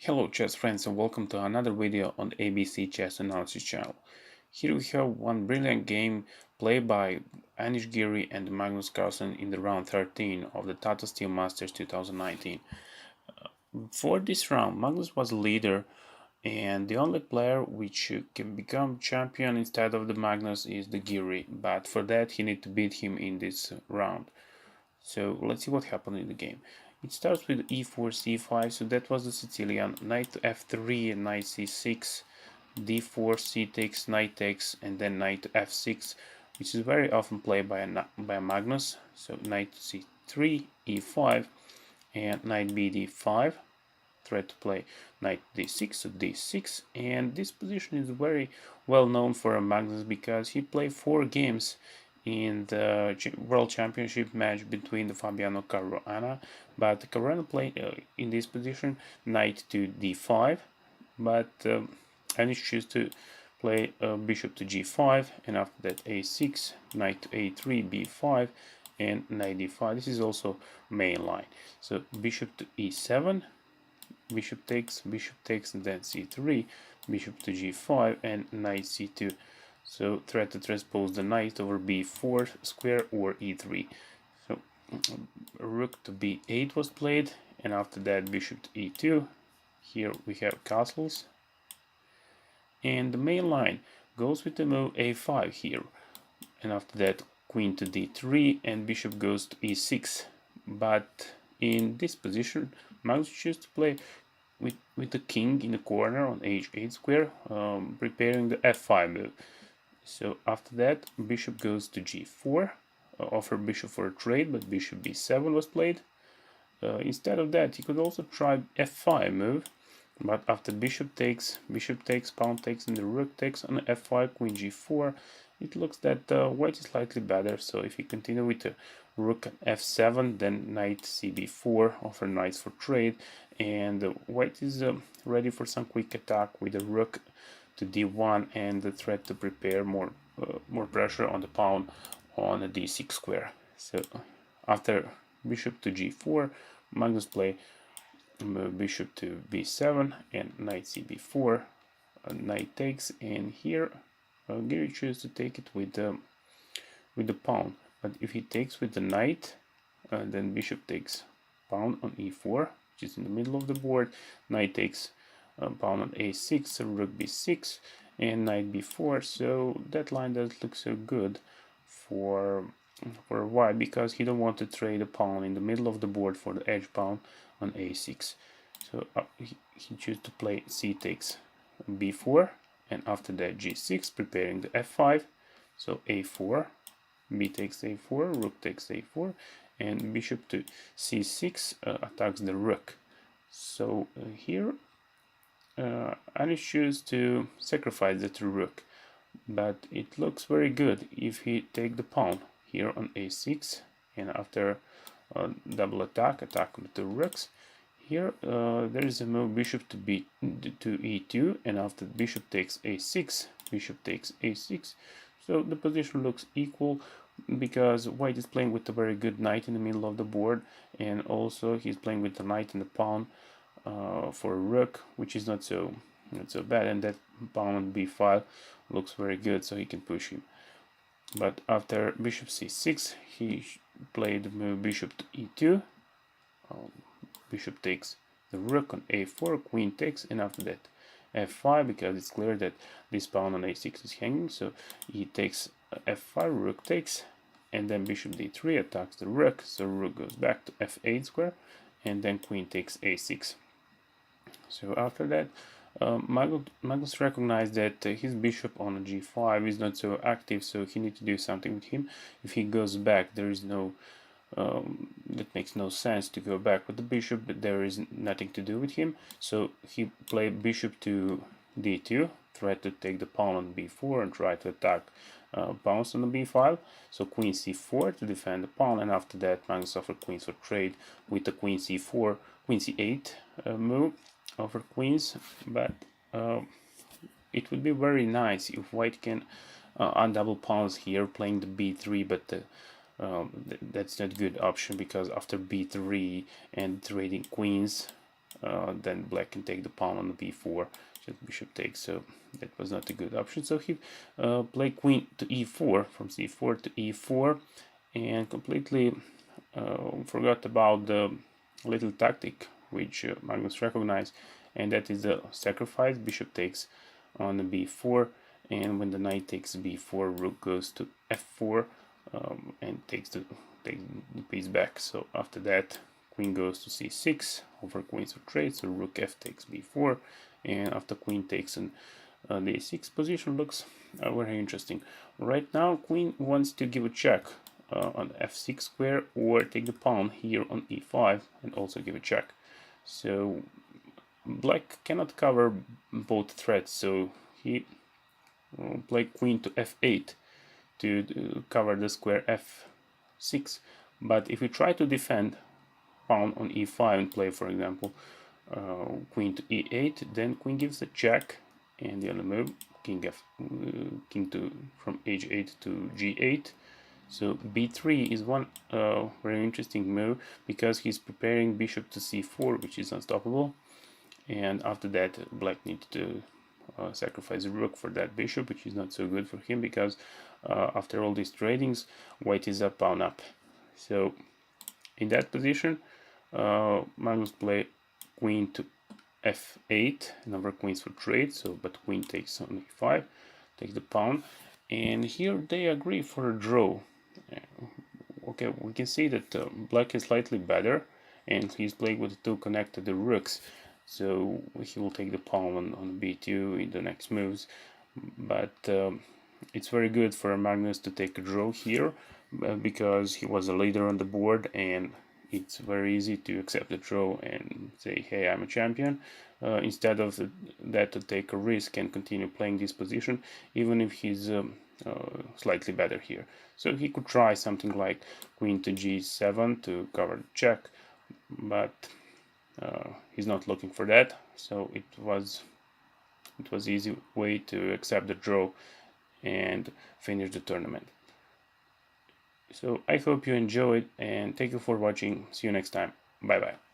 Hello chess friends and welcome to another video on the ABC Chess Analysis channel. Here we have one brilliant game played by Anish, Giri and Magnus Carlsen in the round 13 of the Tata Steel Masters 2019. For this round, Magnus was the leader, and the only player which can become champion instead of the Magnus is the Giri, but for that he needs to beat him in this round. So let's see what happened in the game. It starts with e4 c5, so that was the Sicilian. Knight to f3 and knight c6, d4 c takes, knight takes, and then knight to f6, which is very often played by Magnus. So knight to c3, e5, and knight bd5. Try to play knight d6, so d6, and this position is very well known for Magnus because he played 4 games in the World Championship match between the Fabiano Caruana, but Caruana played in this position knight to d5, but Anish chose to play bishop to g5, and after that a6, knight to a3, b5, and knight d5. This is also main line. So bishop to e7, bishop takes, and then c3, bishop to g5, and knight c2. So try to transpose the knight over b4 square or e3. So rook to b8 was played, and after that bishop to e2. Here we have castles, and the main line goes with the move a5 here, and after that queen to d3 and bishop goes to e6. But in this position Magnus chooses to play with the king in the corner on h8 square, preparing the f5 move. So after that bishop goes to g4, offer bishop for a trade, but bishop b7 was played. Instead of that he could also try f5 move, but after bishop takes, pawn takes, and the rook takes on f5, queen g4, it looks that white is slightly better. So if you continue with the rook f7, then knight cb4, offer knights for trade, and white is ready for some quick attack with the rook to d1 and the threat to prepare more pressure on the pawn on a d6 square. So after bishop to g4, Magnus play bishop to b7 and knight cb4, knight takes, and here Giri chooses to take it with the pawn. But if he takes with the knight, then bishop takes pawn on e4, which is in the middle of the board, knight takes pawn on a6, rook b6, and knight b4. So that line doesn't look so good for white, because he don't want to trade a pawn in the middle of the board for the edge pawn on a6. So he chooses to play c takes b4, and after that g6, preparing the f5. So a4, b takes a4, rook takes a4, and bishop to c6 attacks the rook. So here Anish chooses to sacrifice the rook, but it looks very good if he take the pawn here on a6, and after double attack with the rooks. Here there is a move bishop to e2, and after bishop takes a6, bishop takes a6. So the position looks equal because white is playing with a very good knight in the middle of the board, and also he's playing with the knight and the pawn for a rook, which is not so bad, and that pawn on b5 looks very good, so he can push him. But after bishop c6, he played the move bishop to e2. Bishop takes the rook on a4, queen takes, and after that f5, because it's clear that this pawn on a6 is hanging. So he takes f5, rook takes, and then bishop d3 attacks the rook. So rook goes back to f8 square, and then queen takes a6. So after that Magnus recognized that his bishop on g5 is not so active, so he needs to do something with him. If he goes back, there is no that makes no sense to go back with the bishop, but there is nothing to do with him. So he played bishop to d2, tried to take the pawn on b4 and try to attack pawns on the b file. So queen c4 to defend the pawn, and after that Magnus offered queens for trade with the queen c4, queen c8 move, offer queens. But it would be very nice if white can undouble pawns here, playing the b3, but that's not a good option, because after b3 and trading queens, then black can take the pawn on the b4, just bishop takes, so that was not a good option. So he played queen to e4, from c4 to e4, and completely forgot about the little tactic which Magnus recognized, and that is the sacrifice. Bishop takes on the b4, and when the knight takes b4, rook goes to f4, and takes the piece back. So after that, queen goes to c6 over queens for trade, so rook f takes b4, and after queen takes the a6 position looks very interesting. Right now, queen wants to give a check on f6 square, or take the pawn here on e5 and also give a check. So black cannot cover both threats, so he played queen to f8 to cover the square f6. But if we try to defend pawn on e5 and play, for example, queen to e8, then queen gives a check, and the other move, king to from h8 to g8. So b3 is one very interesting move, because he's preparing bishop to c4, which is unstoppable, and after that black needs to sacrifice a rook for that bishop, which is not so good for him, because after all these tradings, white is up, pawn up. So in that position, Magnus play queen to f8, number queens for trade, so but queen takes on e5, takes the pawn, and here they agree for a draw. Okay, we can see that black is slightly better, and he's playing with the two connected rooks, so he will take the pawn on b2 in the next moves. But it's very good for Magnus to take a draw here, because he was a leader on the board, and it's very easy to accept the draw and say, hey, I'm a champion, instead of that to take a risk and continue playing this position, even if he's slightly better here. So he could try something like queen to g7 to cover the check, but he's not looking for that, so it was easy way to accept the draw and finish the tournament. So I hope you enjoyed, and thank you for watching. See you next time. Bye bye.